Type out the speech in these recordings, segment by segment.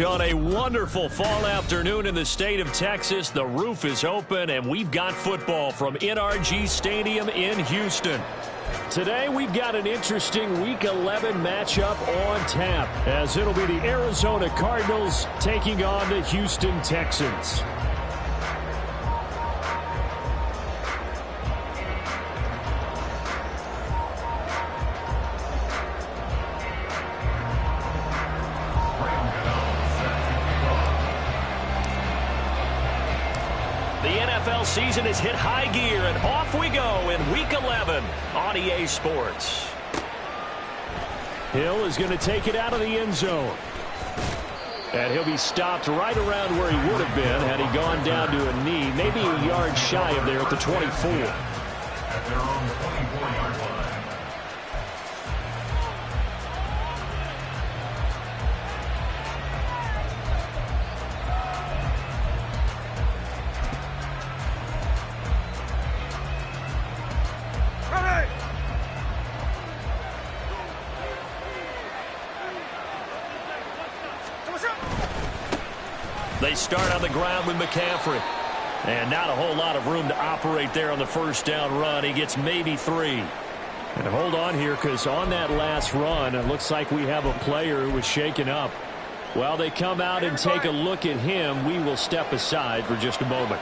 On a wonderful fall afternoon in the state of Texas, the roof is open, and we've got football from NRG Stadium in Houston. Today, we've got an interesting Week 11 matchup on tap, as it'll be the Arizona Cardinals taking on the Houston Texans. Season has hit high gear, and off we go in Week 11 on EA Sports. Hill is going to take it out of the end zone. And he'll be stopped right around where he would have been had he gone down to a knee, maybe a yard shy of there at the 24. They're on the 24-yard line. They start on the ground with McCaffrey. And not a whole lot of room to operate there on the first down run. He gets maybe 3. And hold on here, because on that last run, it looks like we have a player who was shaken up. While they come out and take a look at him, we will step aside for just a moment.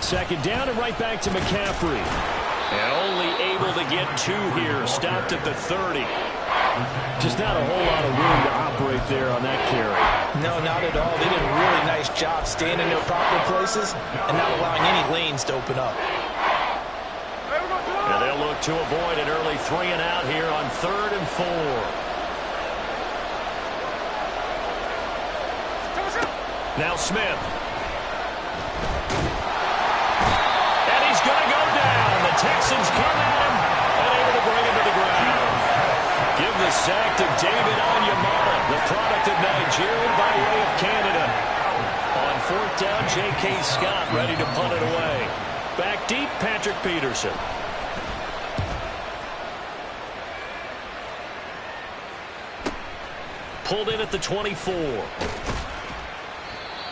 Second down and right back to McCaffrey. And only able to get 2 here. Stopped at the 30. Just not a whole lot of room to operate there on that carry. No, not at all. They did a really nice job staying in their proper places and not allowing any lanes to open up. And they'll look to avoid an early 3 and out here on 3rd and 4. Now Smith. And he's going to go down. The Texans come at him and able to bring him to the ground. Give the sack to David Onyemata, the product of Nigeria by way of Canada. On 4th down, J.K. Scott ready to punt it away. Back deep, Patrick Peterson. Pulled in at the 24.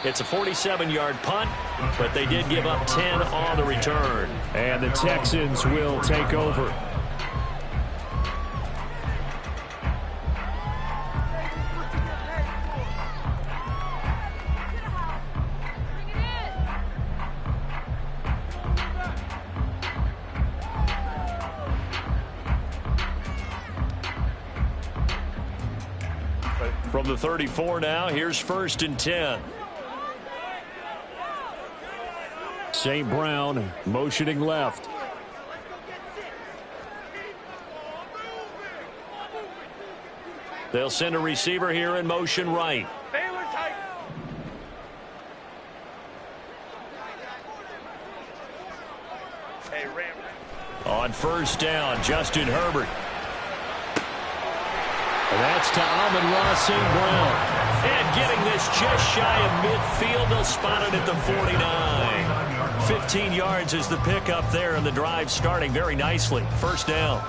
It's a 47-yard punt, but they did give up 10 on the return. And the Texans will take over. From the 34 now, here's 1st and 10. St. Brown motioning left. They'll send a receiver here in motion right. On 1st down, Justin Herbert. And that's to Amon-Ra St. Brown. And getting this just shy of midfield, they'll spot it at the 49. 15 yards is the pickup there, and the drive starting very nicely. 1st down.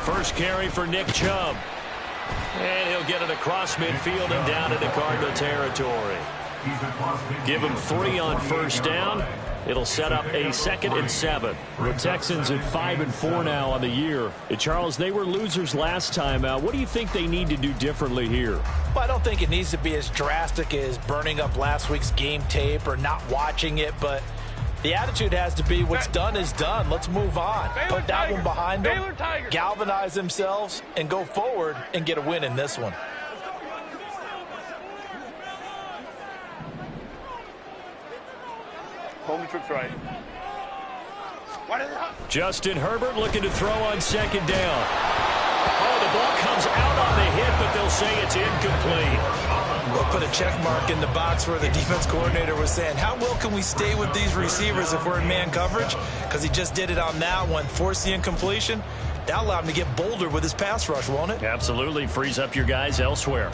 First carry for Nick Chubb. And he'll get it across midfield and down into Cardinal territory. Give him 3 on 1st down. It'll set up a 2nd and 7. The Texans at 5-4 now on the year. And Charles, they were losers last time out. What do you think they need to do differently here? Well, I don't think it needs to be as drastic as burning up last week's game tape or not watching it, but the attitude has to be what's done is done. Let's move on. Put that one behind them, galvanize themselves, and go forward and get a win in this one. Home trips right. Justin Herbert looking to throw on 2nd down. Oh, the ball comes out on the hit, but they'll say it's incomplete. We'll put a check mark in the box where the defense coordinator was saying, how well can we stay with these receivers if we're in man coverage? Because he just did it on that one, forced the incompletion. That'll allow him to get bolder with his pass rush, won't it? Absolutely. Frees up your guys elsewhere.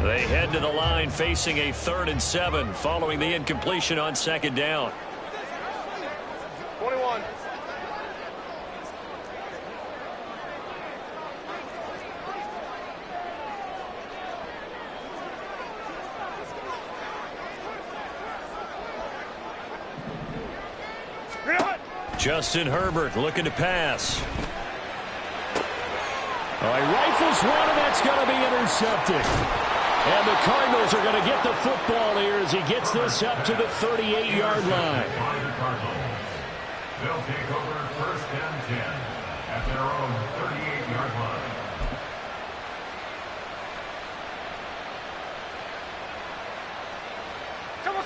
They head to the line facing a 3rd and 7 following the incompletion on 2nd down. 21. Justin Herbert looking to pass. He rifles one, and that's going to be intercepted. And the Cardinals are going to get the football here as he gets this up to the 38-yard line. They'll take over 1st and 10 at their own 38-yard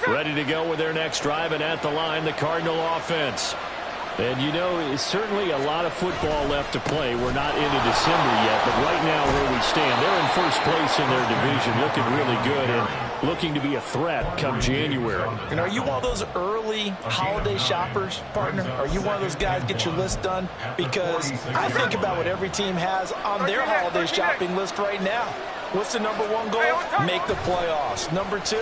line. Ready to go with their next drive, and at the line, the Cardinal offense. And, you know, it's certainly a lot of football left to play. We're not into December yet, but right now where we stand, they're in 1st place in their division, looking really good and looking to be a threat come January. And are you one of those early holiday shoppers, partner? Are you one of those guys get your list done? Because I think about what every team has on their holiday shopping list right now. What's the number 1 goal? Make the playoffs. Number 2,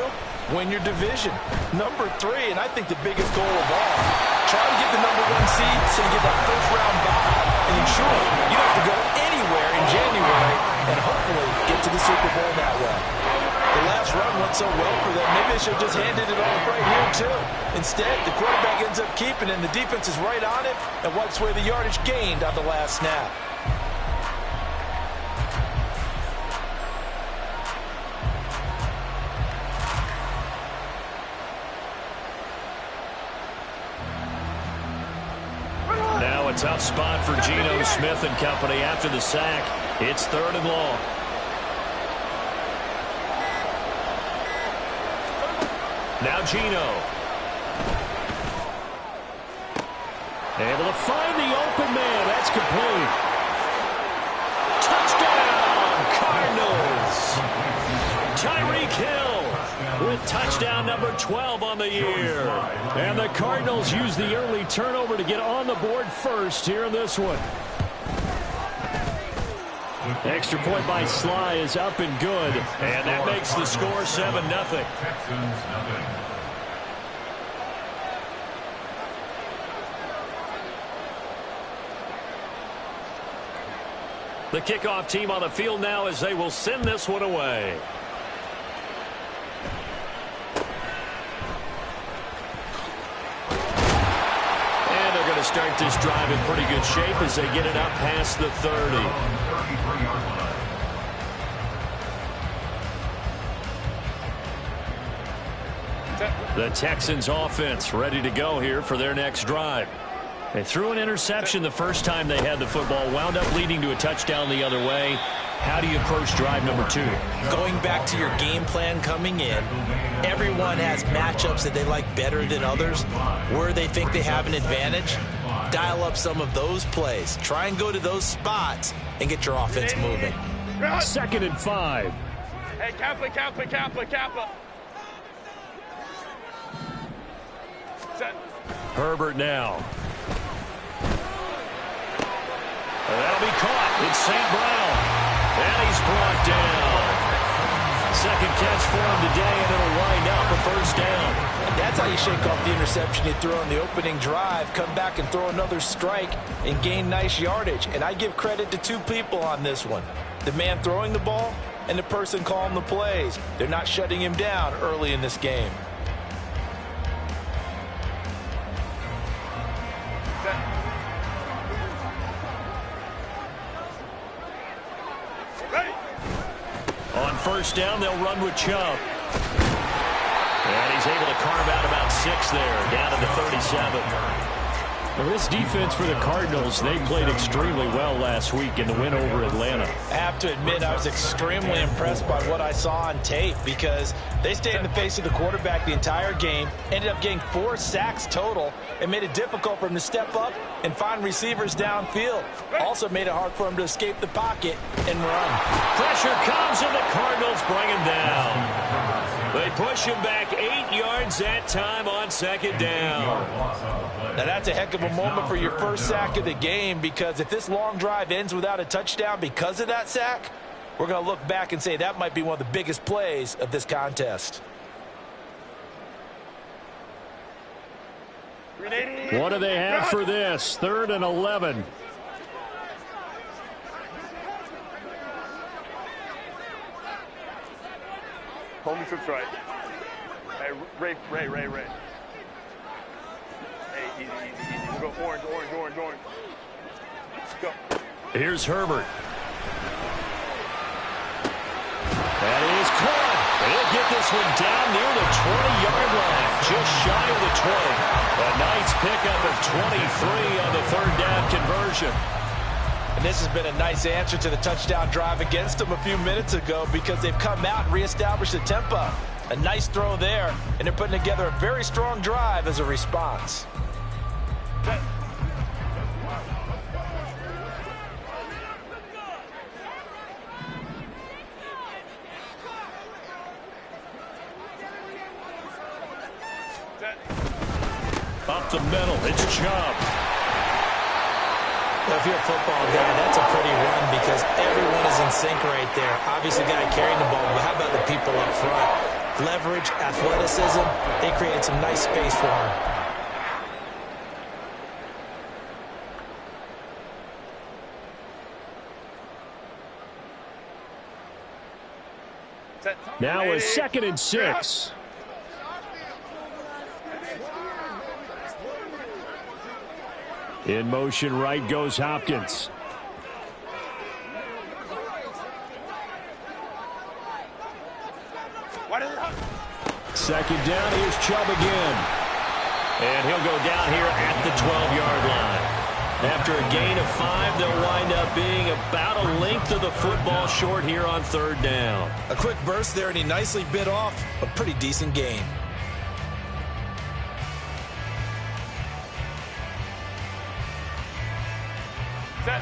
win your division. Number 3, and I think the biggest goal of all, try to get the number 1 seed so you get that 1st round bye and ensure you don't have to go anywhere in January and hopefully get to the Super Bowl that way. The last run went so well for them, maybe they should have just handed it off right here too. Instead, the quarterback ends up keeping it and the defense is right on it and wipes away the yardage gained on the last snap. Now a tough spot for Geno Smith and company after the sack. It's 3rd and long. Now Geno. Able to find the open man. That's complete. Touchdown, Cardinals. Tyreek Hill with touchdown number 12 on the year. And the Cardinals use the early turnover to get on the board first here in this one. Extra point by Sly is up and good. And that makes the score 7-0. The kickoff team on the field now as they will send this one away. And they're going to start this drive in pretty good shape as they get it up past the 30. The Texans offense ready to go here for their next drive. They threw an interception the first time they had the football, wound up leading to a touchdown the other way. How do you approach drive number 2? Going back to your game plan coming in, everyone has matchups that they like better than others. Where they think they have an advantage, dial up some of those plays. Try and go to those spots and get your offense moving. 2nd and 5. Hey, Kappa. Set. Herbert now. That'll be caught. It's St. Brown. And he's brought down. 2nd catch for him today, and it'll wind up a 1st down. That's how you shake off the interception you threw on the opening drive, come back and throw another strike and gain nice yardage. And I give credit to 2 people on this one. The man throwing the ball and the person calling the plays. They're not shutting him down early in this game. On 1st down, they'll run with Chubb. And he's able to carve out about 6 there, down to the 37. Well, this defense for the Cardinals, they played extremely well last week in the win over Atlanta. I have to admit, I was extremely impressed by what I saw on tape because they stayed in the face of the quarterback the entire game, ended up getting 4 sacks total, and made it difficult for him to step up and find receivers downfield. Also made it hard for him to escape the pocket and run. Pressure comes, and the Cardinals bring him down. They push him back 8 yards that time on second down. Now that's a heck of a moment for your first sack of the game, because if this long drive ends without a touchdown because of that sack, we're going to look back and say that might be one of the biggest plays of this contest. What do they have for this? 3rd and 11. Homie sits right. Hey, Ray. Hey, easy. We'll go orange. Go. Here's Herbert. That is caught. They'll get this one down near the 20-yard line, just shy of the 20. A nice pickup of 23 on the 3rd down conversion. And this has been a nice answer to the touchdown drive against them a few minutes ago, because they've come out and reestablished the tempo. A nice throw there, and they're putting together a very strong drive as a response. Up the middle, it's Chubb. Well, if you're a football guy, that's a pretty run because everyone is in sync right there. Obviously, the guy carrying the ball, but how about the people up front? Leverage, athleticism, they created some nice space for him. Now a 2nd and 6. In motion right goes Hopkins. Second down, here's Chubb again. And he'll go down here at the 12-yard line. After a gain of 5, they'll wind up being about a length of the football short here on 3rd down. A quick burst there, and he nicely bit off a pretty decent gain.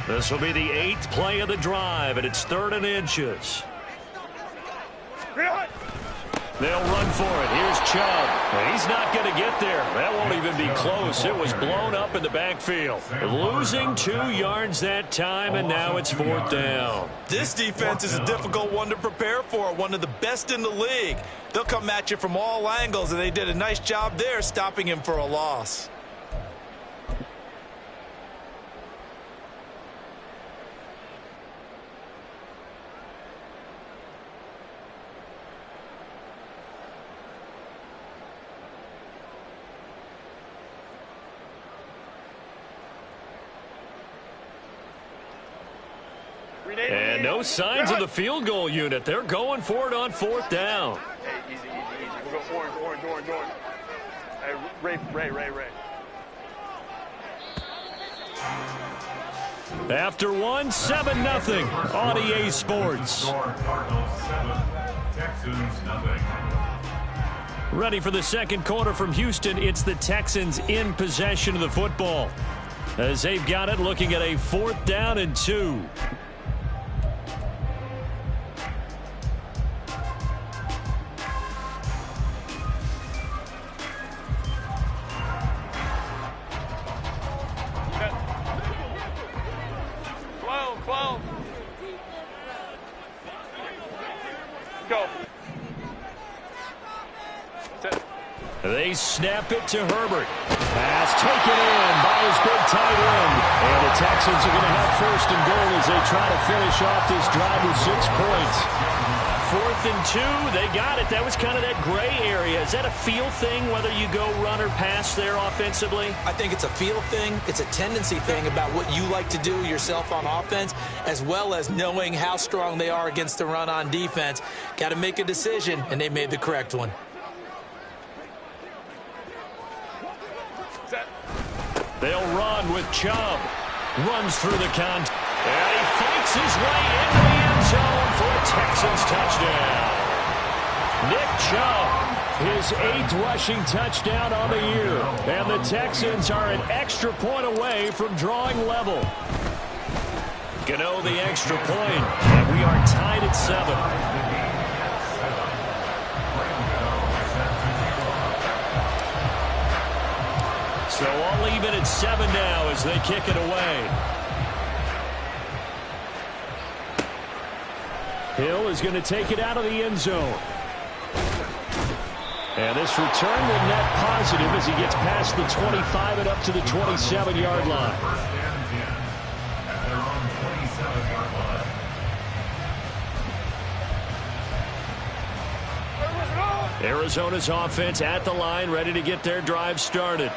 This will be the 8th play of the drive, and it's 3rd and inches. They'll run for it. Here's Chubb. He's not going to get there. That won't even be close. It was blown up in the backfield. Losing 2 yards that time, and now it's 4th down. This defense is a difficult one to prepare for, one of the best in the league. They'll come at you from all angles, and they did a nice job there stopping him for a loss. And no signs of the field goal unit. They're going for it on 4th down. Hey, easy. We'll go orange. Hey, Ray. After 1, 7-0 on EA Sports. Cardinals 7, Texans nothing. Ready for the 2nd quarter from Houston. It's the Texans in possession of the football, as they've got it, looking at a 4th down and 2. Go. They snap it to Herbert. Pass taken in by his big tight end. And the Texans are going to have 1st and goal as they try to finish off this drive with 6 points. 4th and 2, they got it. That was kind of that gray area. Is that a feel thing, whether you go run or pass there offensively? I think it's a feel thing. It's a tendency thing about what you like to do yourself on offense, as well as knowing how strong they are against the run on defense. Got to make a decision, and they made the correct one. They'll run with Chubb. Runs through the contact. And he fights his way into the end zone for a Texans touchdown. Nick Chubb, his 8th rushing touchdown on the year. And the Texans are an extra point away from drawing level. Gano the extra point, and we are tied at 7. So all even at 7 now as they kick it away. Hill is going to take it out of the end zone. And this return will net positive as he gets past the 25 and up to the 27-yard line. Arizona's offense at the line, ready to get their drive started.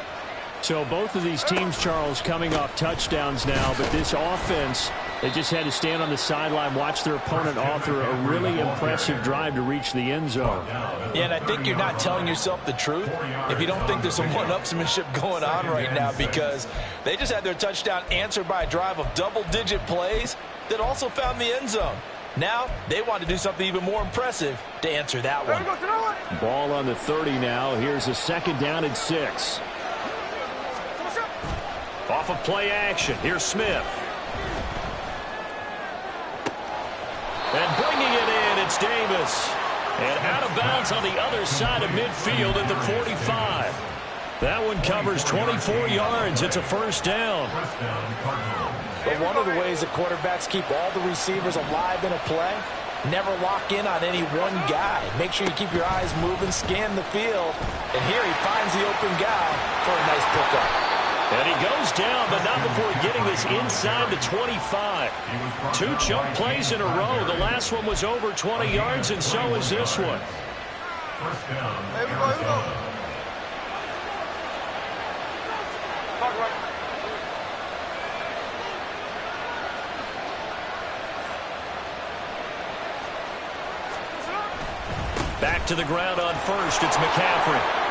So both of these teams, Charles, coming off touchdowns now, but this offense, they just had to stand on the sideline, watch their opponent author a really impressive drive to reach the end zone. Yeah, and I think you're not telling yourself the truth if you don't think there's some one-upsmanship going on right now, because they just had their touchdown answered by a drive of double-digit plays that also found the end zone. Now, they want to do something even more impressive to answer that one. Ball on the 30 now. Here's a 2nd down and 6. Off of play action. Here's Smith. And bringing it in, it's Davis. And out of bounds on the other side of midfield at the 45. That one covers 24 yards. It's a 1st down. But one of the ways that quarterbacks keep all the receivers alive in a play, never lock in on any one guy. Make sure you keep your eyes moving, scan the field. And here he finds the open guy for a nice pickup. And he goes down, but not before getting this inside the 25. 2 chunk plays in a row. The last one was over 20 yards, and so is this one. First down. Here we go, here we go. Back to the ground on first. It's McCaffrey.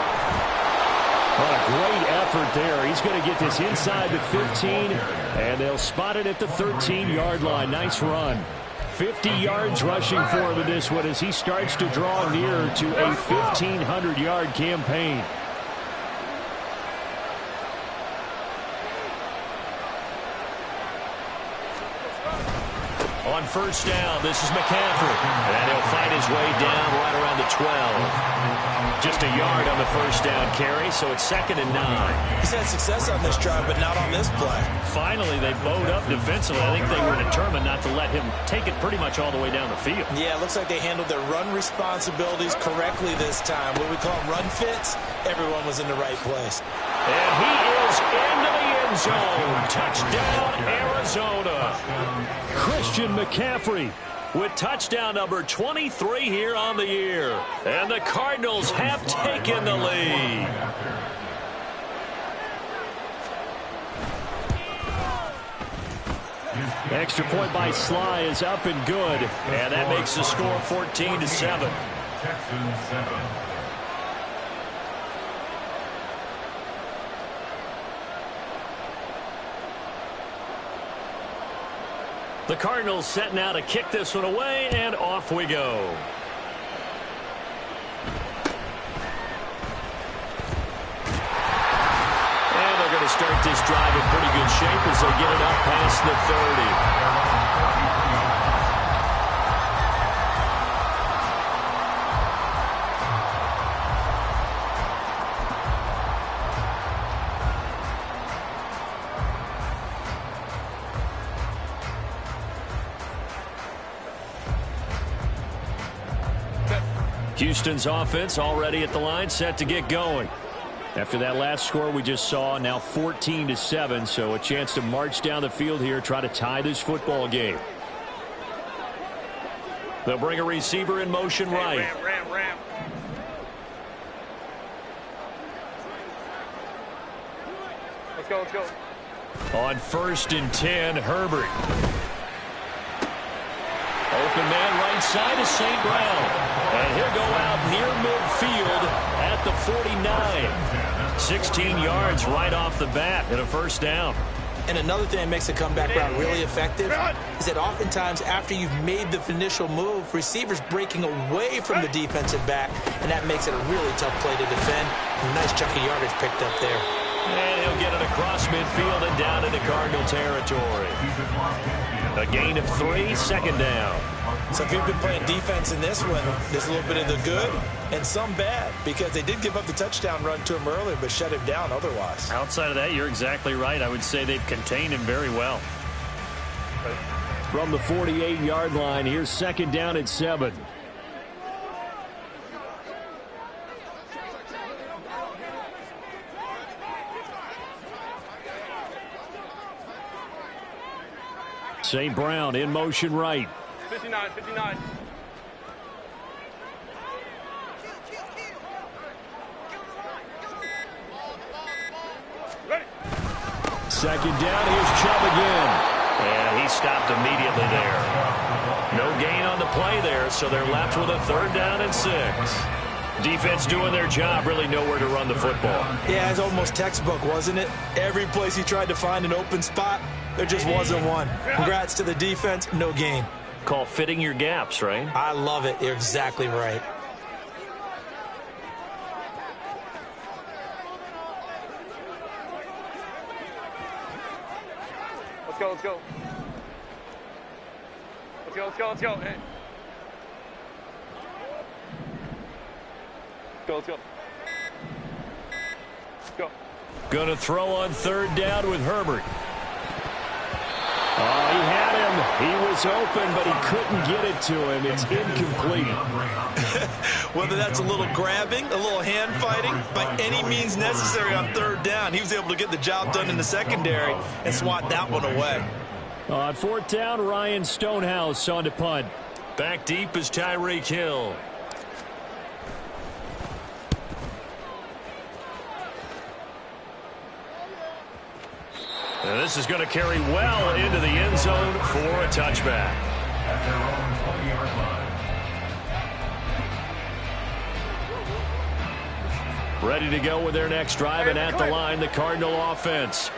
What a great effort there. He's going to get this inside the 15, and they'll spot it at the 13-yard line. Nice run. 50 yards rushing for him in this one as he starts to draw nearer to a 1,500-yard campaign. On first down, this is McCaffrey. And he'll fight his way down right around the 12. Just a yard on the first down carry, so it's 2nd and 9. He's had success on this drive, but not on this play. Finally, they bowed up defensively. I think they were determined not to let him take it pretty much all the way down the field. Yeah, it looks like they handled their run responsibilities correctly this time. What we call run fits, everyone was in the right place. And he is into the end zone. Touchdown, Arizona. Christian McCaffrey with touchdown number 23 here on the year. And the Cardinals have taken the lead. Extra point by Sly is up and good. And that makes the score 14-7. Texans 7. The Cardinals set now to kick this one away, and off we go. And they're going to start this drive in pretty good shape as they get it up past the 30. Houston's offense already at the line, set to get going. After that last score we just saw, now 14-7, so a chance to march down the field here, try to tie this football game. They'll bring a receiver in motion right. Ram. Let's go. On 1st and 10, Herbert. Open man right side is St. Brown. And he'll go out near midfield at the 49. 16 yards right off the bat and a first down. And another thing that makes a comeback route really effective is that oftentimes after you've made the initial move, receivers breaking away from the defensive back, and that makes it a really tough play to defend. A nice chunk of yardage picked up there. And he'll get it across midfield and down into Cardinal territory. A gain of 3, second down. So if you've been playing defense in this one, there's a little bit of the good and some bad, because they did give up the touchdown run to him earlier, but shut him down otherwise. Outside of that, you're exactly right. I would say they've contained him very well. From the 48-yard line, here's second down at 7. St. Brown in motion right. 59, 59. Ready. Second down, here's Chubb again. And he stopped immediately there. No gain on the play there, so they're left with a third down and 6. Defense doing their job, really nowhere to run the football. Yeah, it's almost textbook, wasn't it? Every place he tried to find an open spot, there just wasn't one. Congrats to the defense, no gain. Call fitting your gaps, right? I love it. You're exactly right. Let's go, let's go. Let's go, let's go, let's go. Hey. Let's go, let's go. Go. Gonna throw on third down with Herbert. Oh, he had him. He was open, but he couldn't get it to him. It's incomplete. Whether that's a little grabbing, a little hand fighting, by any means necessary on third down, he was able to get the job done in the secondary and swat that one away. On fourth down, Ryan Stonehouse on to punt. Back deep is Tyreek Hill. And this is going to carry well into the end zone for a touchback. At their own 20-yard line. Ready to go with their next drive, and at the line, the Cardinal offense.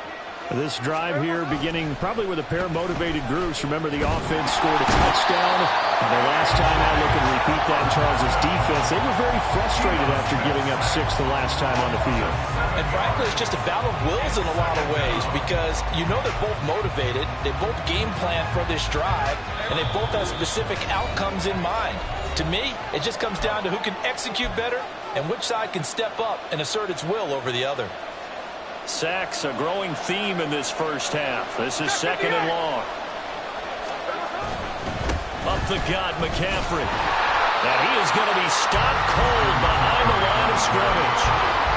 This drive here beginning probably with a pair of motivated groups. Remember, the offense scored a touchdown. And the last time out, looking to repeat that, Charles' defense, they were very frustrated after giving up 6 the last time on the field. And frankly, it's just a battle of wills in a lot of ways, because you know they're both motivated, they both game plan for this drive, and they both have specific outcomes in mind. To me, it just comes down to who can execute better and which side can step up and assert its will over the other. Sacks, a growing theme in this first half. This is second and long. Up the gut, McCaffrey. And he is going to be stopped cold behind the line of scrimmage.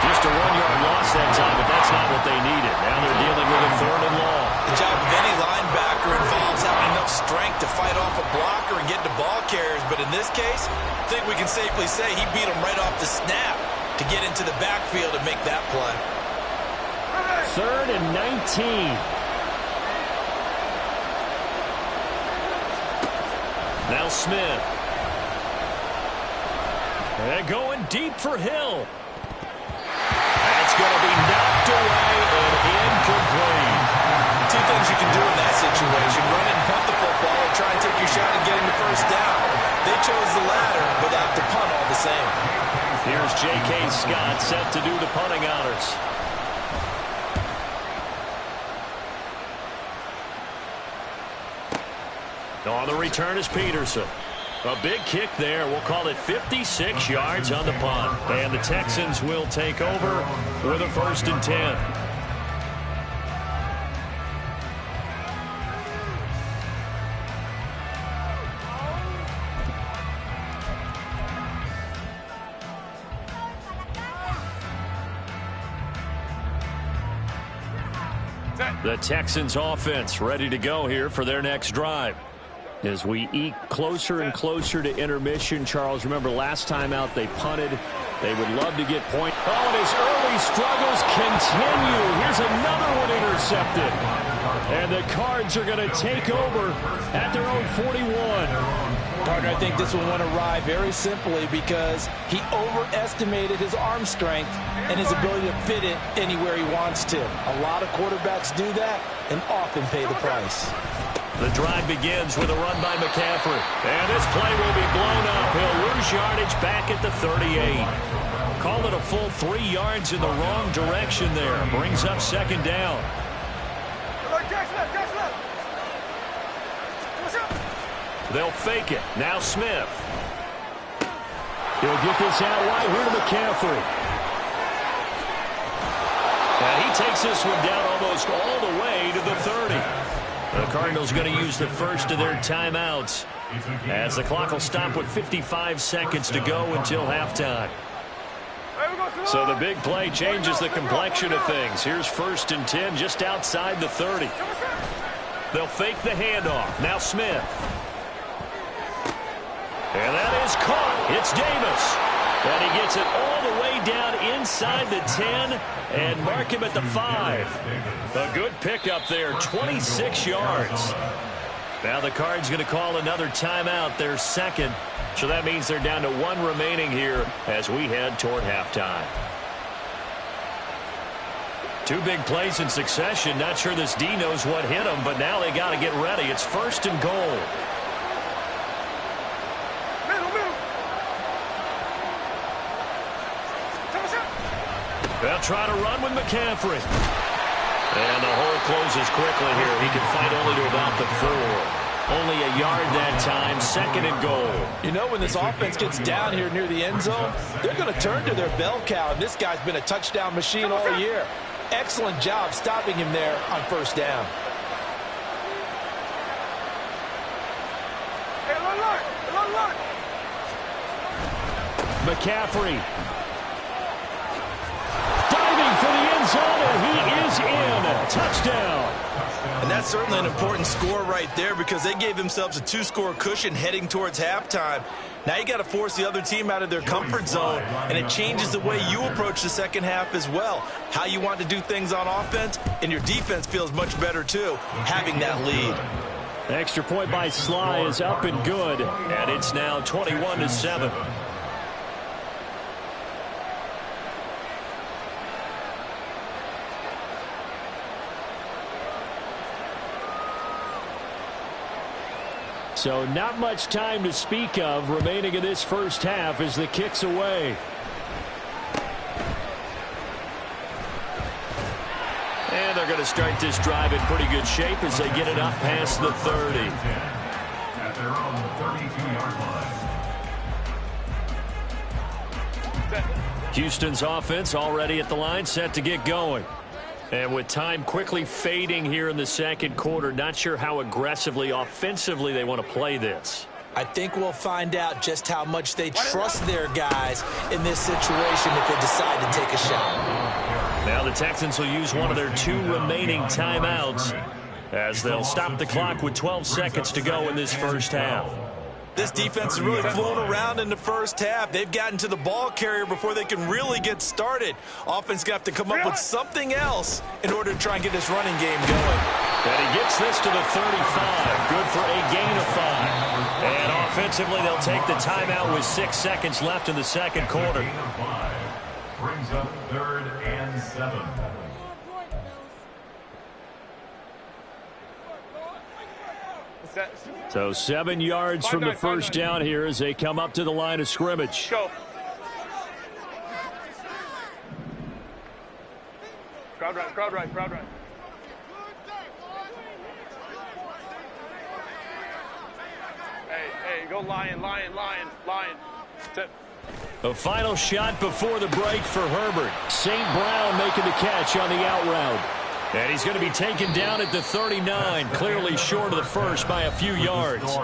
Just a 1-yard loss that time, but that's not what they needed. Now they're dealing with a third and long. The job of any linebacker involves having enough strength to fight off a blocker and get to ball carriers, but in this case, I think we can safely say he beat him right off the snap to get into the backfield and make that play. Third and 19. Now Smith. And going deep for Hill. That's going to be knocked away and incomplete. Two things you can do in that situation: run and punt the football and try and take your shot at getting the first down. They chose the latter, but have to punt all the same. Here's J.K. Scott set to do the punting honors. On the return is Peterson. A big kick there. We'll call it 56 yards on the punt. And the Texans will take over with a 1st and 10. The Texans offense ready to go here for their next drive. As we eke closer and closer to intermission, Charles, remember last time out they punted. They would love to get point. Oh, and his early struggles continue. Here's another one intercepted. And the Cards are going to take over at their own 41. Partner, I think this one went awry very simply because he overestimated his arm strength and his ability to fit it anywhere he wants to. A lot of quarterbacks do that and often pay the price. The drive begins with a run by McCaffrey. And this play will be blown up. He'll lose yardage back at the 38. Called it a full 3 yards in the wrong direction there. Brings up second down. They'll fake it. Now Smith. He'll get this out wide here to McCaffrey. And he takes this one down almost all the way to the 30. The Cardinals going to use the first of their timeouts as the clock will stop with 55 seconds to go until halftime. So the big play changes the complexion of things. Here's 1st and 10 just outside the 30. They'll fake the handoff. Now Smith. And that is caught. It's Davis. And he gets it all the way down inside the 10 and mark him at the 5. A good pickup there, 26 yards. Now the Cards going to call another timeout, their second. So that means they're down to 1 remaining here as we head toward halftime. 2 big plays in succession. Not sure this D knows what hit him, but now they got to get ready. It's 1st and goal. They'll try to run with McCaffrey. And the hole closes quickly here. He can fight only to about the 4. Only a yard that time. 2nd and goal. You know, when this offense gets down here near the end zone, they're going to turn to their bell cow. And this guy's been a touchdown machine all year. Excellent job stopping him there on 1st down. McCaffrey. Diving for the end zone, and he is in. Touchdown. And that's certainly an important score right there because they gave themselves a 2-score cushion heading towards halftime. Now you got to force the other team out of their comfort zone, and it changes the way you approach the second half as well. How you want to do things on offense, and your defense feels much better too, having that lead. The extra point by Sly is up and good, and it's now 21-7. So not much time to speak of remaining in this first half as the kick's away. And they're going to start this drive in pretty good shape as they get it up past the 30. At their own 32-yard line. Houston's offense already at the line, set to get going. And with time quickly fading here in the second quarter, not sure how aggressively, offensively they want to play this. I think we'll find out just how much they trust their guys in this situation if they decide to take a shot. Now the Texans will use one of their 2 remaining timeouts as they'll stop the clock with 12 seconds to go in this first half. This defense has really flown around in the first half. They've gotten to the ball carrier before they can really get started. Offense got to come up with something else in order to try and get this running game going. And he gets this to the 35. Good for a gain of 5. And offensively, they'll take the timeout with 6 seconds left in the second quarter. Brings up 3rd and 7. So 7 yards from the first down here as they come up to the line of scrimmage. Go. Crowd right, crowd right, crowd right. Hey, go lion, lion, lion, lion. A final shot before the break for Herbert. St. Brown making the catch on the out route. And he's going to be taken down at the 39, clearly short of the first by a few yards.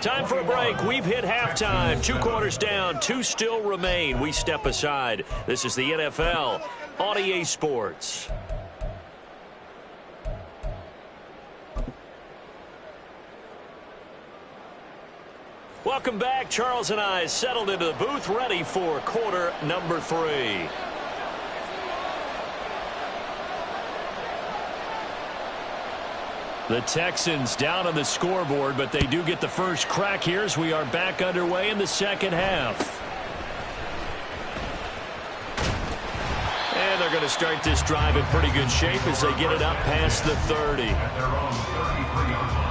Time for a break. We've hit halftime. 2 quarters down, 2 still remain. We step aside. This is the NFL on EA Sports. Welcome back. Charles and I settled into the booth, ready for quarter number 3. The Texans down on the scoreboard, but they do get the first crack here as we are back underway in the second half. And they're going to start this drive in pretty good shape as they get it up past the 30. At their own 33-yard line.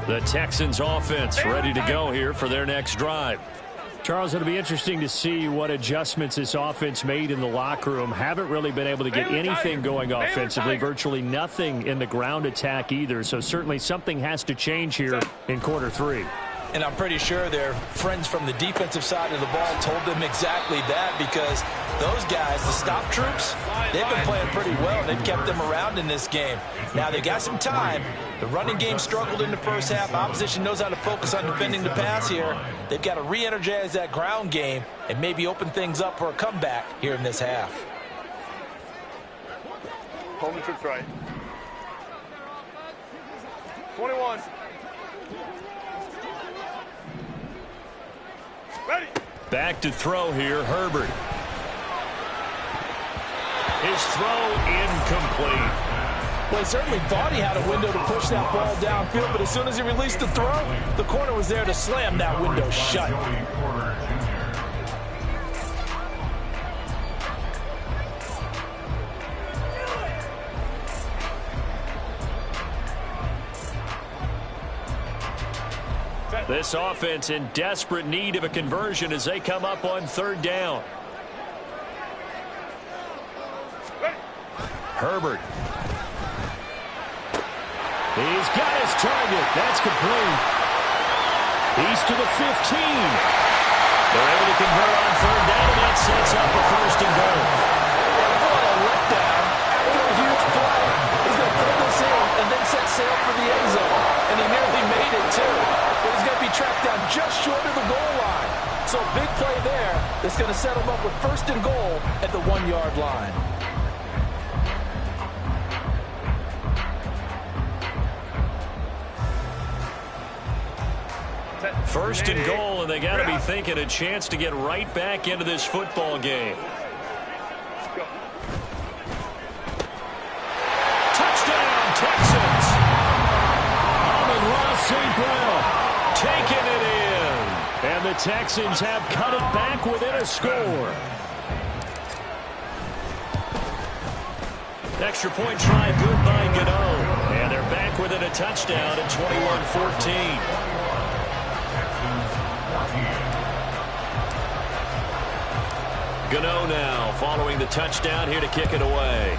The Texans offense ready to go here for their next drive. Charles, it'll be interesting to see what adjustments this offense made in the locker room. Haven't really been able to get anything going offensively, virtually nothing in the ground attack either. So certainly something has to change here in quarter 3. And I'm pretty sure their friends from the defensive side of the ball told them exactly that, because those guys, the stop troops, they've been playing pretty well. They've kept them around in this game. Now, they got some time. The running game struggled in the first half. Opposition knows how to focus on defending the pass here. They've got to re-energize that ground game and maybe open things up for a comeback here in this half. Home trips right. 21. Ready. Back to throw here, Herbert. His throw incomplete. Well, he certainly thought he had a window to push that ball downfield, but as soon as he released the throw, the corner was there to slam that window shut. This offense in desperate need of a conversion as they come up on third down. Herbert. He's got his target. That's complete. He's to the 15. They're able to convert on third down, and that sets up a first and goal. And what a letdown after a huge play. He's going to pull this in and then set sail for the end zone. And he nearly made it, too. But he's going to be tracked down just short of the goal line. So a big play there that's going to set him up with first and goal at the 1-yard line. First and goal, and they got to be thinking a chance to get right back into this football game. Touchdown, Texans! Amon-Ra St. Brown taking it in. And the Texans have cut it back within a score. Extra point try good by Gano. And they're back within a touchdown at 21-14. Gano now following the touchdown here to kick it away.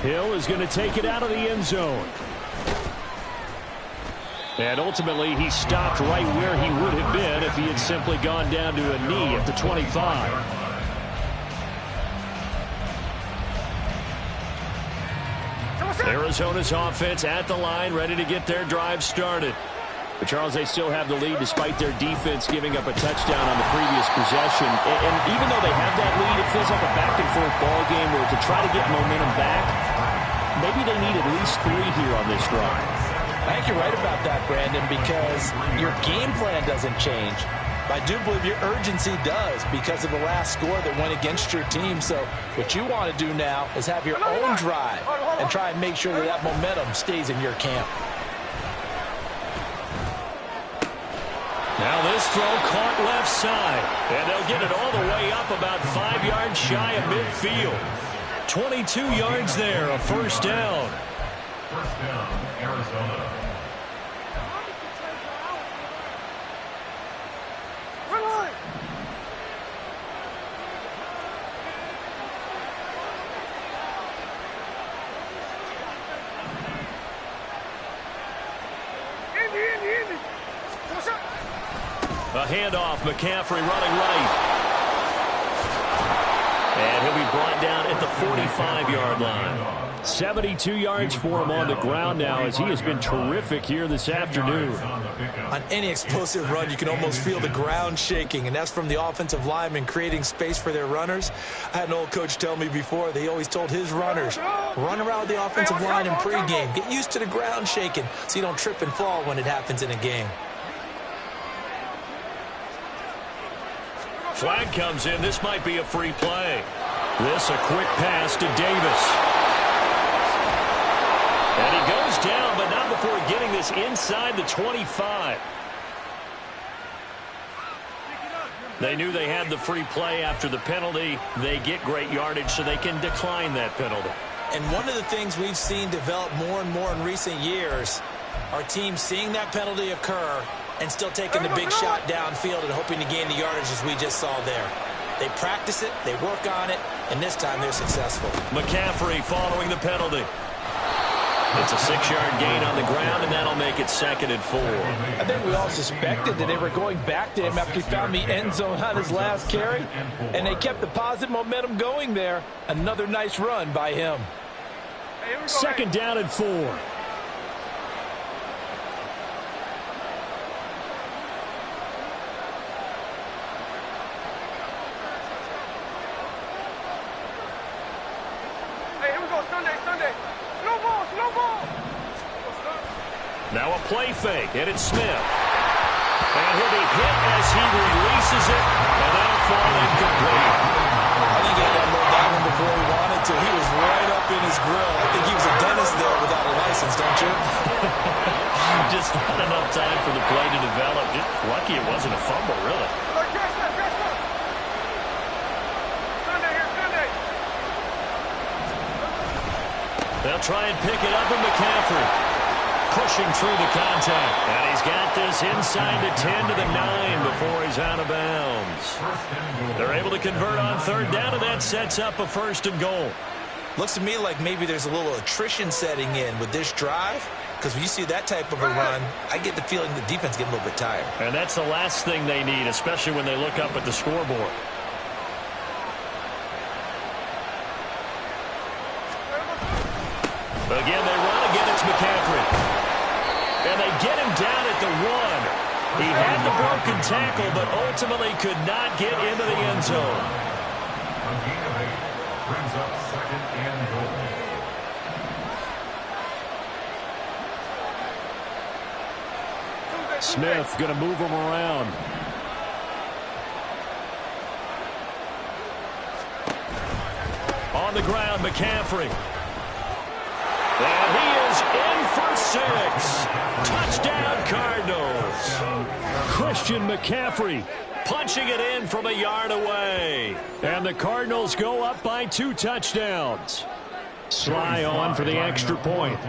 Hill is going to take it out of the end zone. And ultimately he stopped right where he would have been if he had simply gone down to a knee at the 25. Arizona's offense at the line, ready to get their drive started. But, Charles, they still have the lead despite their defense giving up a touchdown on the previous possession. And even though they have that lead, it feels like a back-and-forth ball game where to try to get momentum back, maybe they need at least 3 here on this drive. I think you're right about that, Brandon, because your game plan doesn't change. I do believe your urgency does because of the last score that went against your team. So what you want to do now is have your own drive and try and make sure that that momentum stays in your camp. Now this throw caught left side, and they'll get it all the way up about 5 yards shy of midfield. 22 yards there, a first down. First down, Arizona. A handoff, McCaffrey running right. And he'll be brought down at the 45-yard line. 72 yards for him on the ground now, as he has been terrific here this afternoon. On any explosive run, you can almost feel the ground shaking, and that's from the offensive linemen creating space for their runners. I had an old coach tell me before, they always told his runners, run around the offensive line in pregame. Get used to the ground shaking so you don't trip and fall when it happens in a game. Flag comes in. This might be a free play. This a quick pass to Davis. And he goes down, but not before getting this inside the 25. They knew they had the free play after the penalty. They get great yardage, so they can decline that penalty. And one of the things we've seen develop more and more in recent years are teams seeing that penalty occur and still taking the big shot downfield and hoping to gain the yardage as we just saw there. They practice it, they work on it, and this time they're successful. McCaffrey following the penalty. It's a 6-yard gain on the ground, and that'll make it 2nd and 4. I think we all suspected that they were going back to him after he found the end zone on his last carry, and they kept the positive momentum going there. Another nice run by him. 2nd down and 4. Now a play fake, and it's Smith. And he'll be hit as he releases it, and that'll fall incomplete. I think he had to unload that one before he wanted to. He was right up in his grill. I think he was a dentist there without a license, don't you? Just not enough time for the play to develop. Just lucky it wasn't a fumble, really. They'll try and pick it up, and McCaffrey pushing through the contact. And he's got this inside the 10 to the 9 before he's out of bounds. They're able to convert on 3rd down, and that sets up a 1st and goal. Looks to me like maybe there's a little attrition setting in with this drive, because when you see that type of a run, I get the feeling the defense getting a little bit tired. And that's the last thing they need, especially when they look up at the scoreboard. Again, they run again. It's McCaffrey. And they get him down at the 1. He had the broken tackle, but ultimately could not get into the end zone. A gain of 8 brings up 2nd and goal. Smith going to move him around. On the ground, McCaffrey. And he is in for 6. Touchdown, Cardinals. Christian McCaffrey punching it in from a yard away. And the Cardinals go up by 2 touchdowns. Sly on for the extra point.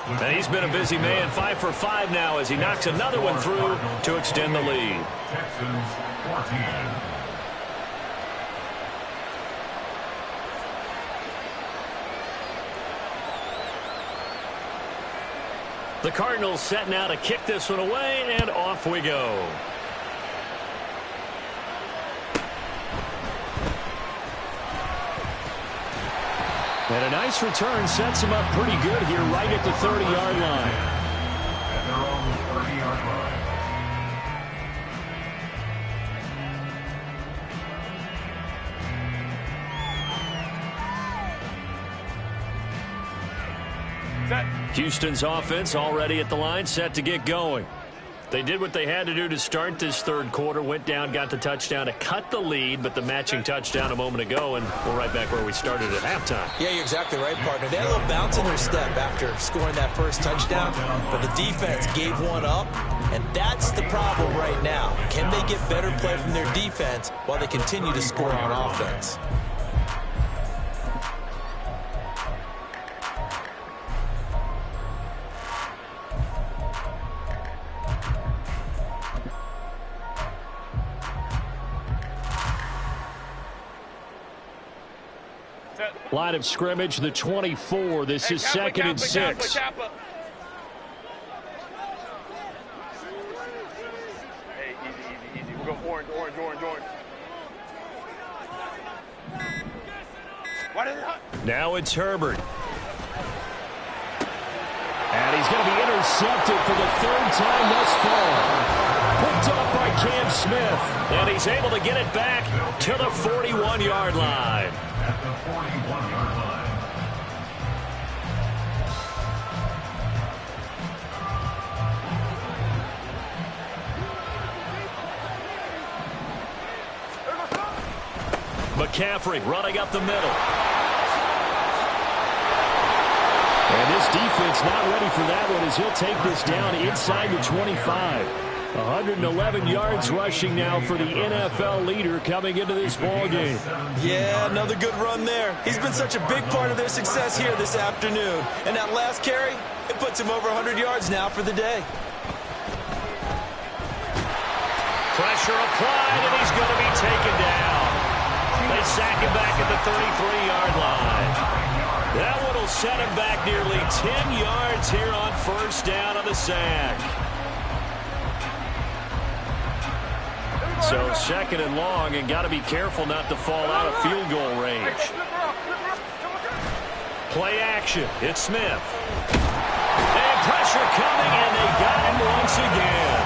And he's been a busy man, 5 for 5 now as he knocks another one through to extend the lead. Texans 14. The Cardinals set now to kick this one away, and off we go. And a nice return sets him up pretty good here right at the 30-yard line. At their own 30-yard line. Houston's offense already at the line, set to get going. They did what they had to do to start this 3rd quarter, went down, got the touchdown to cut the lead, but the matching touchdown a moment ago, and we're right back where we started at halftime. Yeah, you're exactly right, partner. They had a little bounce in their step after scoring that first touchdown, but the defense gave one up, and that's the problem right now. Can they get better play from their defense while they continue to score on offense? Line of scrimmage, the 24. This is 2nd and 6. Orange. Now it's Herbert. And he's going to be intercepted for the third time thus far. Picked up by Cam Smith. And he's able to get it back to the 41-yard line. At the 41-yard line. McCaffrey running up the middle. And this defense not ready for that one as he'll take this down inside the 25. 111 yards rushing now for the NFL leader coming into this ball game. Yeah, another good run there. He's been such a big part of their success here this afternoon. And that last carry, it puts him over 100 yards now for the day. Pressure applied, and he's going to be taken down. They sack him back at the 33-yard line. That one will set him back nearly 10 yards here on first down on the sack. So second and long, and got to be careful not to fall out of field goal range. Play action. It's Smith. And pressure coming, and they got him once again.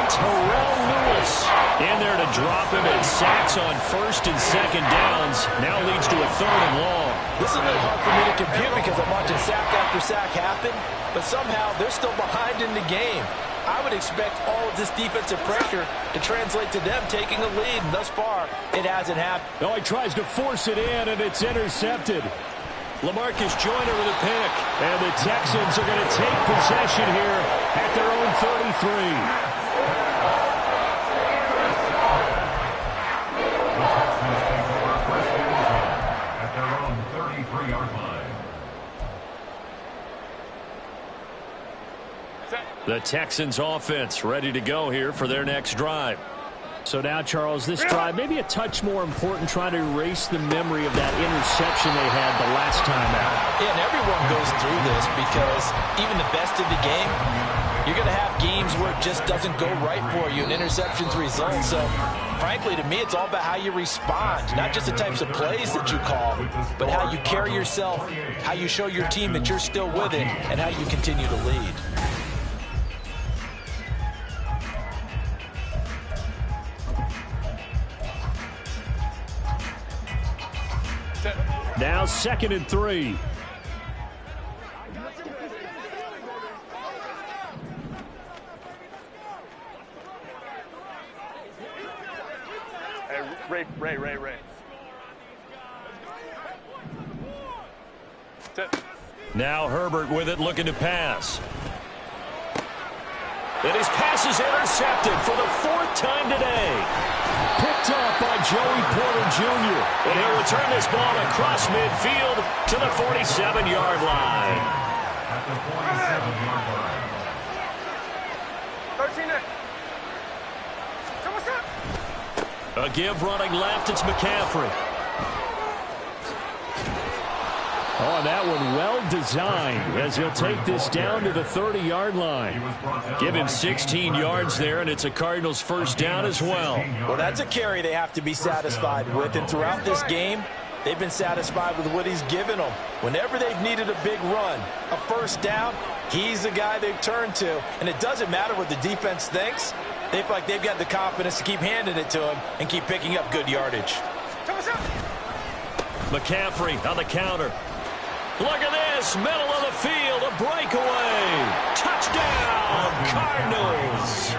Terrell Lewis in there to drop him, and sacks on first and second downs. Now leads to a third and long. This is a little hard for me to compute because I'm watching sack after sack happen, but somehow they're still behind in the game. I would expect all of this defensive pressure to translate to them taking a lead, and thus far, it hasn't happened. No, he tries to force it in, and it's intercepted. Lamarcus Joyner with a pick. And the Texans are going to take possession here at their own 33. At their own 33-yard line. The Texans offense ready to go here for their next drive. So now, Charles, this drive maybe a touch more important, trying to erase the memory of that interception they had the last time out. Yeah, and everyone goes through this because even the best of the game, you're going to have games where it just doesn't go right for you and interceptions result. So, frankly, to me, it's all about how you respond, not just the types of plays that you call, but how you carry yourself, how you show your team that you're still with it, and how you continue to lead. Now 2nd and 3. Hey, Ray. Now Herbert with it, looking to pass. And his pass is intercepted for the 4th time today. Picked up by Joey Porter Jr. And he'll return this ball across midfield to the 47-yard line. At the 47-yard line. A give running left, it's McCaffrey. Oh, that one well designed as he'll take this down to the 30-yard line. Give him 16 yards there, and it's a Cardinals first down as well. Well, that's a carry they have to be satisfied with, and throughout this game, they've been satisfied with what he's given them. Whenever they've needed a big run, a first down, he's the guy they've turned to. And it doesn't matter what the defense thinks. They feel like they've got the confidence to keep handing it to him and keep picking up good yardage. McCaffrey on the counter. Look at this, middle of the field, a breakaway. Touchdown, Cardinals.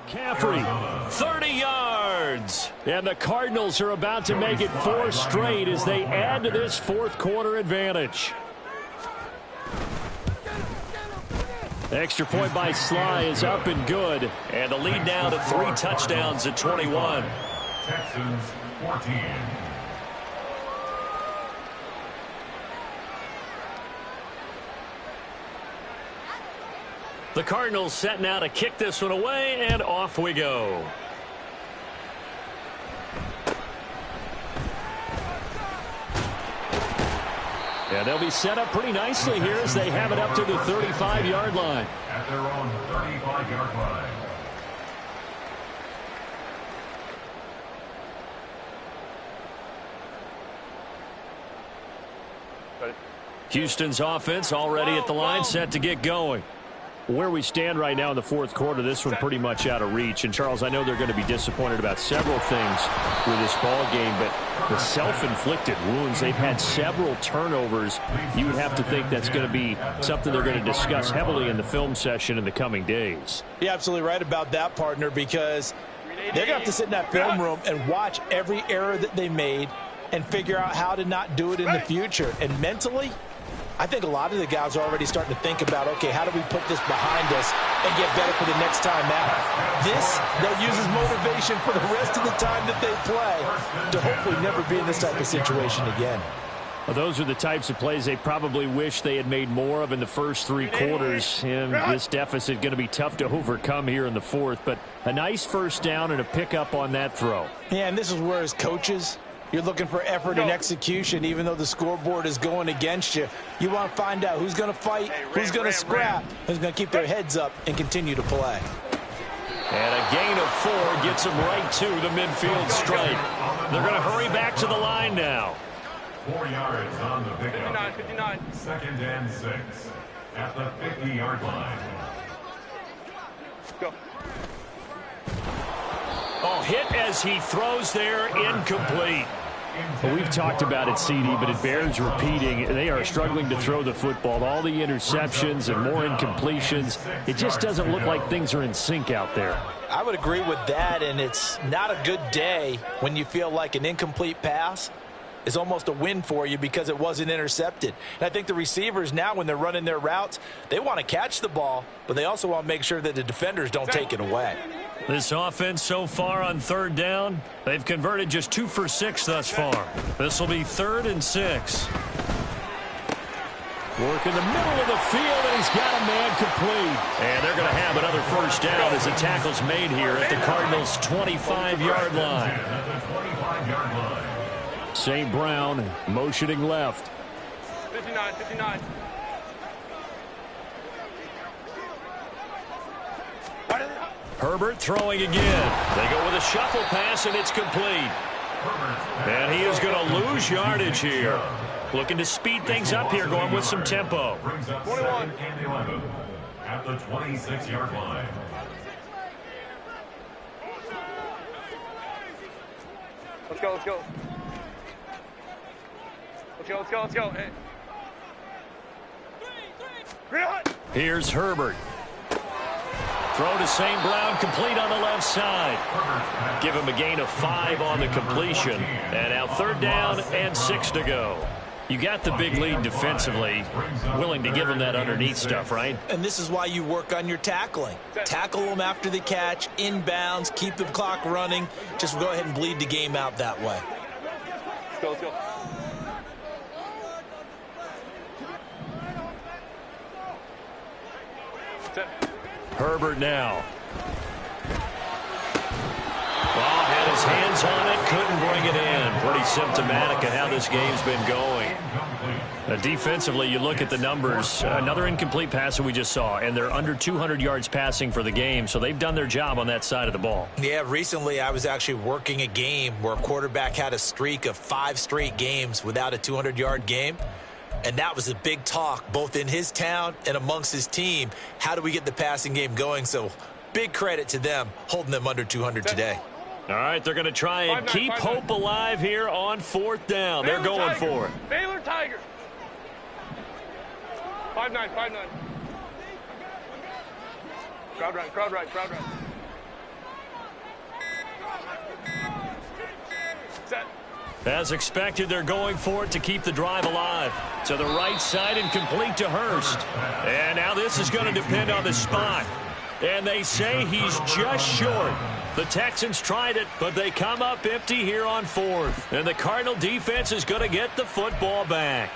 McCaffrey, 30 yards. and the Cardinals are about to make it 4 straight as they add to this 4th quarter advantage. Extra point by Sly is up and good. And the lead now to 3 touchdowns at 21. Texans 14. The Cardinals set now to kick this one away, and off we go. And they'll be set up pretty nicely here as they have it up to the 35-yard line. At their own 35-yard line. Houston's offense already at the line, set to get going. Where we stand right now in the fourth quarter, this one pretty much out of reach. And, Charles, I know they're going to be disappointed about several things with this ball game, but the self-inflicted wounds, they've had several turnovers. You would have to think that's going to be something they're going to discuss heavily in the film session in the coming days. You're absolutely right about that, partner, because they're going to have to sit in that film room and watch every error that they made and figure out how to not do it in the future. And mentally, I think a lot of the guys are already starting to think about, okay, how do we put this behind us and get better for the next time out? This, they'll use as motivation for the rest of the time that they play to hopefully never be in this type of situation again. Well, those are the types of plays they probably wish they had made more of in the first three quarters. And this deficit going to be tough to overcome here in the fourth. But a nice first down and a pickup on that throw. Yeah, and this is where, as coaches, you're looking for effort and execution, even though the scoreboard is going against you. You want to find out who's going to fight, who's going to scrap, who's going to keep their heads up and continue to play. And a gain of 4 gets them right to the midfield stripe. They're going to hurry back to the line now. 4 yards on the pickup. 59. Second and 6 at the 50-yard line. Go. Oh, hit as he throws there, incomplete. Well, we've talked about it, CD, but it bears repeating. They are struggling to throw the football. All the interceptions and more incompletions. It just doesn't look like things are in sync out there. I would agree with that, and it's not a good day when you feel like an incomplete pass is almost a win for you because it wasn't intercepted. And I think the receivers now, when they're running their routes, they want to catch the ball, but they also want to make sure that the defenders don't take it away. This offense so far on third down, they've converted just 2 for 6 thus far. This will be 3rd and 6. Work in the middle of the field, and he's got a man complete. And they're going to have another first down as the tackle's made here at the Cardinals' 25-yard line. St. Brown motioning left. 59. Herbert throwing again. They go with a shuffle pass, and it's complete. And he is going to lose yardage here. Looking to speed things up here, going with some tempo. 21 and 11 at the 26-yard line. Let's go. Let's go. Hey. Here's Herbert. Throw to St. Brown, complete on the left side. Give him a gain of 5 on the completion. And now 3rd down and 6 to go. You got the big lead defensively, willing to give them that underneath stuff, right? And this is why you work on your tackling. Tackle them after the catch, inbounds, keep the clock running. Just go ahead and bleed the game out that way. Let's go. Herbert now. Well, had his hands on it, couldn't bring it in. Pretty symptomatic of how this game's been going. Defensively, you look at the numbers. Another incomplete pass that we just saw, and they're under 200 yards passing for the game, so they've done their job on that side of the ball. Yeah, recently I was actually working a game where a quarterback had a streak of 5 straight games without a 200-yard game. And that was a big talk, both in his town and amongst his team. How do we get the passing game going? So big credit to them, holding them under 200 today. All right, they're going to try and keep hope alive here on 4th down. They're going for it. Baylor Tigers. 5-9. Crowd right. Set. As expected, they're going for it to keep the drive alive. To the right side and complete to Hurst. And now this is going to depend on the spot. And they say he's just short. The Texans tried it, but they come up empty here on 4th. And the Cardinal defense is going to get the football back.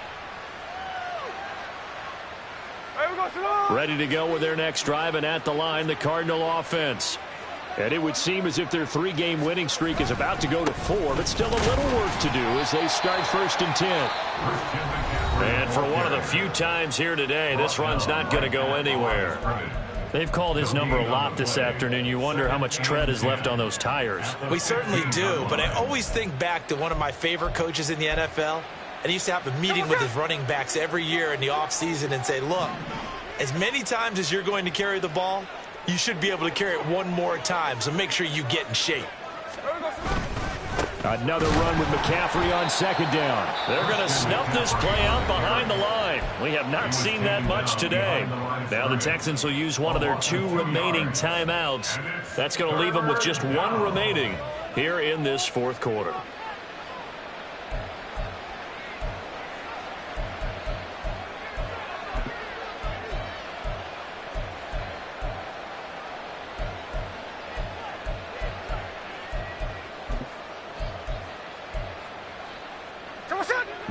Ready to go with their next drive, and at the line, the Cardinal offense. And it would seem as if their 3-game winning streak is about to go to 4, but still a little work to do as they start 1st and 10. And for one of the few times here today, this run's not going to go anywhere. They've called his number a lot this afternoon. You wonder how much tread is left on those tires. We certainly do, but I always think back to one of my favorite coaches in the NFL, and he used to have a meeting with his running backs every year in the offseason and say, look, as many times as you're going to carry the ball, you should be able to carry it one more time, so make sure you get in shape. Another run with McCaffrey on 2nd down. They're going to snuff this play out behind the line. We have not seen that much today. Now the Texans will use one of their 2 remaining timeouts. That's going to leave them with just 1 remaining here in this 4th quarter.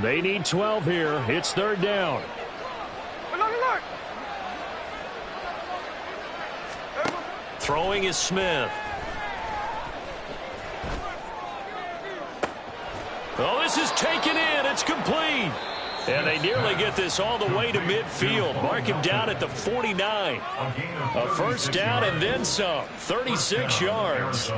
They need 12 here. It's 3rd down. Throwing is Smith. Oh, this is taken in. It's complete. And they nearly get this all the way to midfield. Mark him down at the 49. A 1st down and then some. 36 yards.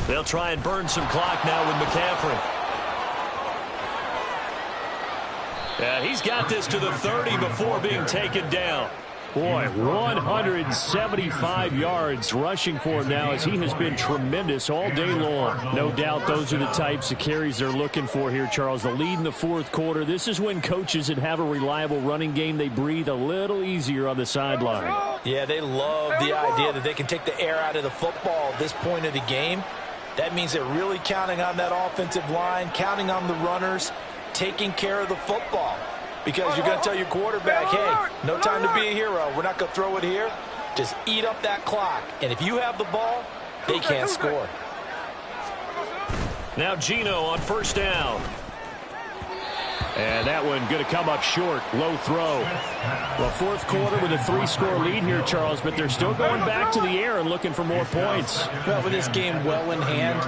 They'll try and burn some clock now with McCaffrey. Yeah, he's got this to the 30 before being taken down. Boy, 175 yards rushing for him now as he has been tremendous all day long. No doubt those are the types of carries they're looking for here, Charles. The lead in the 4th quarter. This is when coaches that have a reliable running game, they breathe a little easier on the sideline. Yeah, they love the idea that they can take the air out of the football at this point of the game. That means they're really counting on that offensive line, counting on the runners, taking care of the football. Because you're going to tell your quarterback, hey, no time to be a hero. We're not going to throw it here. Just eat up that clock. And if you have the ball, they can't score. Now Geno on 1st down. And that one going to come up short. Low throw. Well, 4th quarter with a 3-score lead here, Charles, but they're still going back to the air and looking for more points. Well, with this game well in hand,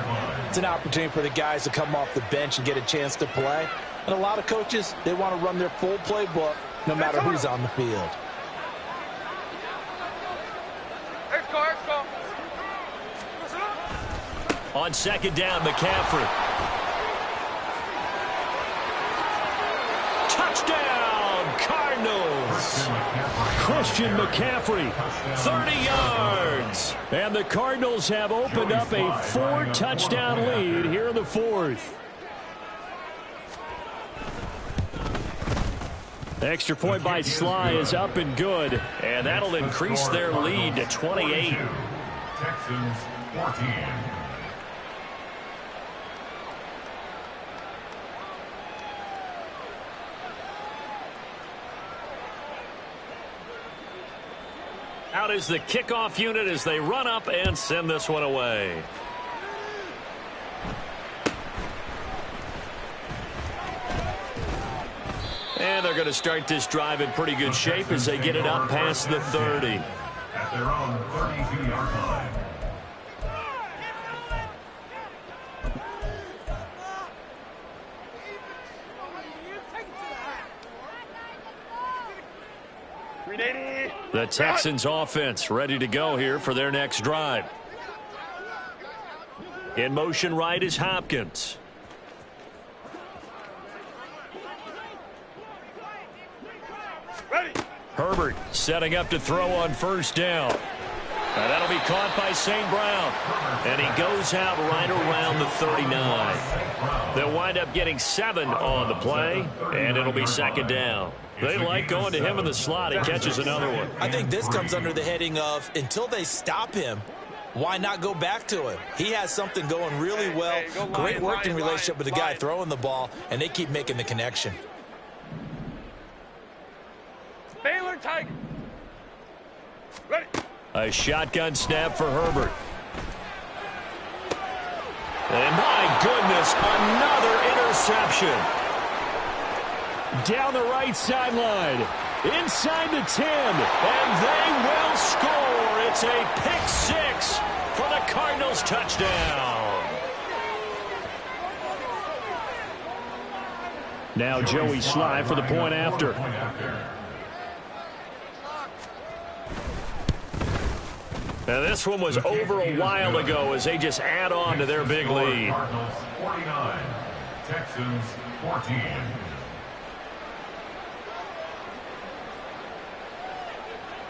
it's an opportunity for the guys to come off the bench and get a chance to play. And a lot of coaches, they want to run their full playbook no matter who's on the field. On 2nd down, McCaffrey. Touchdown, Cardinals. Christian McCaffrey. 30 yards. And the Cardinals have opened up a 4-touchdown lead here in the 4th. Extra point by Sly is up and good. And that'll increase their lead to 28. Texans 14. Out is the kickoff unit as they run up and send this one away. And they're going to start this drive in pretty good shape as they get it up past the 30. At their own 32-yard line. The Texans offense ready to go here for their next drive. In motion right is Hopkins. Herbert setting up to throw on 1st down. And that'll be caught by St. Brown. And he goes out right around the 39. They'll wind up getting 7 on the play, and it'll be 2nd down. They like going to him in the slot. He catches another one. I think this comes under the heading of until they stop him, why not go back to him? He has something going really well. Great working relationship with the guy throwing the ball, and they keep making the connection. Baylor Tiger. Ready. A shotgun snap for Herbert. And my goodness, another interception. Down the right sideline, inside the 10, and they will score. It's a pick six for the Cardinals touchdown. Now Joey Sly for the point after. Now this one was over a while ago as they just add on to their big lead. Cardinals 49, Texans 14.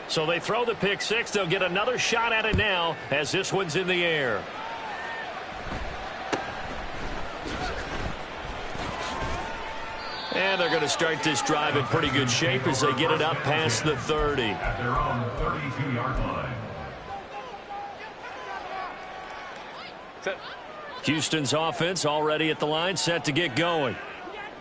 So they throw the pick six. They'll get another shot at it now as this one's in the air. And they're going to start this drive in pretty good shape as they get it up past the 30. At their own 32-yard line. Houston's offense already at the line, set to get going.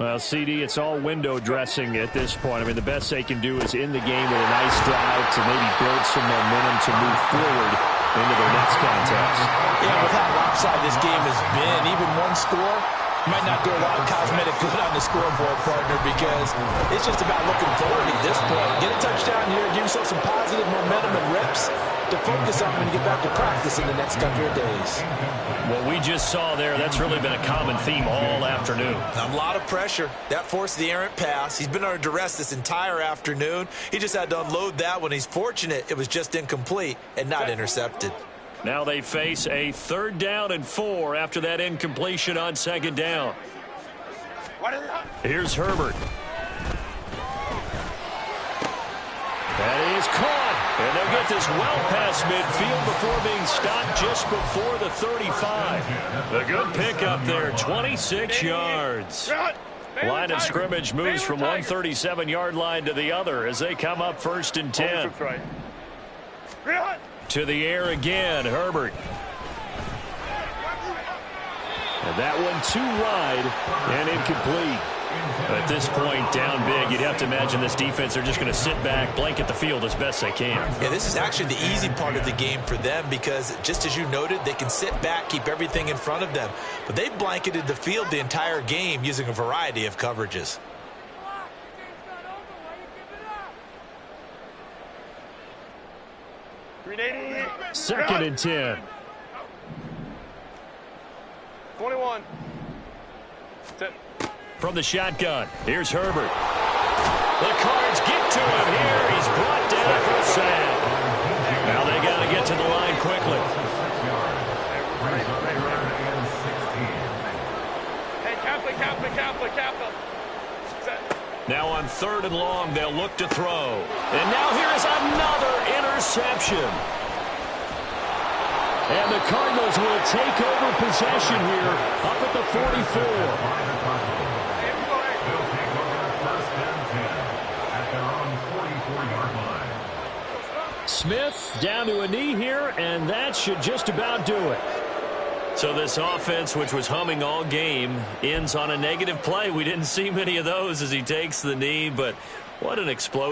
Well, CD, it's all window dressing at this point. I mean, the best they can do is in the game with a nice drive to maybe build some momentum to move forward into their next contest. Yeah, with how lopsided this game has been, even one score might not do a lot of cosmetic good on the scoreboard, partner, because it's just about looking forward at this point. Get a touchdown here, give yourself some positive momentum and reps to focus on when you get back to practice in the next couple of days. What we just saw there, that's really been a common theme all afternoon. A lot of pressure. That forced the errant pass. He's been under duress this entire afternoon. He just had to unload that one. He's fortunate it was just incomplete and not intercepted. Now they face a 3rd down and 4 after that incompletion on 2nd down. Here's Herbert. That is caught. And they'll get this well past midfield before being stopped just before the 35. A good pickup there, 26 yards. Line of scrimmage moves from one 37-yard line to the other as they come up 1st and 10. To the air again, Herbert. And that one too wide and incomplete. At this point, down big, you'd have to imagine this defense, they're just going to sit back, blanket the field as best they can. Yeah, this is actually the easy part of the game for them because, just as you noted, they can sit back, keep everything in front of them. But they've blanketed the field the entire game using a variety of coverages. Second and 10. 21. From the shotgun, here's Herbert. The Cards get to him here. He's brought down for a sack. Now they got to get to the line quickly. Hey, Kappa. Now on 3rd and long, they'll look to throw. And now here is another interception. And the Cardinals will take over possession here up at the 44. Smith down to a knee here, and that should just about do it. So this offense, which was humming all game, ends on a negative play. We didn't see many of those as he takes the knee, but what an explosion.